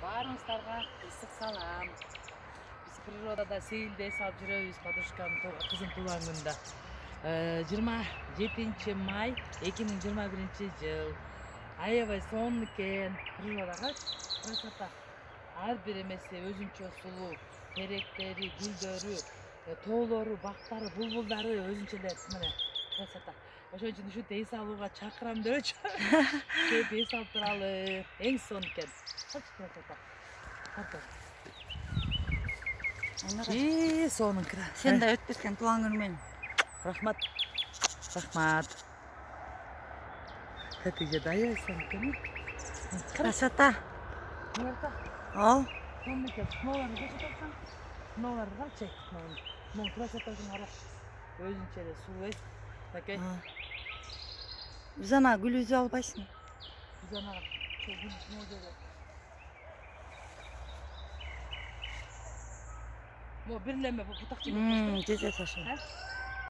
Баарыңыздарга ысык салам. Биз природада сейилде салып жүрөбүз подружкамдын кызын туулган күнүндө. 27 май 2021 жыл. Аябай сонун экен природага. Красота. Ар бир эмеси өзүнчө сулуу, теректери, гүлдөрү, тоолору, бактары, булбулдары өзүнчө эле мына красота. Ошон үчүн ушинтип эс алууга чакырам дебечи. Келип эс алып туралы. Эң сонун экен. Красота. Сонун кра. Sen de ötürken tuğan görmeyin. Рахмат. Рахмат. Хатыжа дайы сонун. Красота. Мырта. Al. Сонун экен. Сынооларды көрсөтөсүң. Сынооларды карачы. Мына красотасын кара. Өзүнчө эле сулуу. Такай. Biz ana gülüzü albaysın. Биз ана ошо гүл сыноодо. Мо бир элеме бутак жегет. Ceze taşı.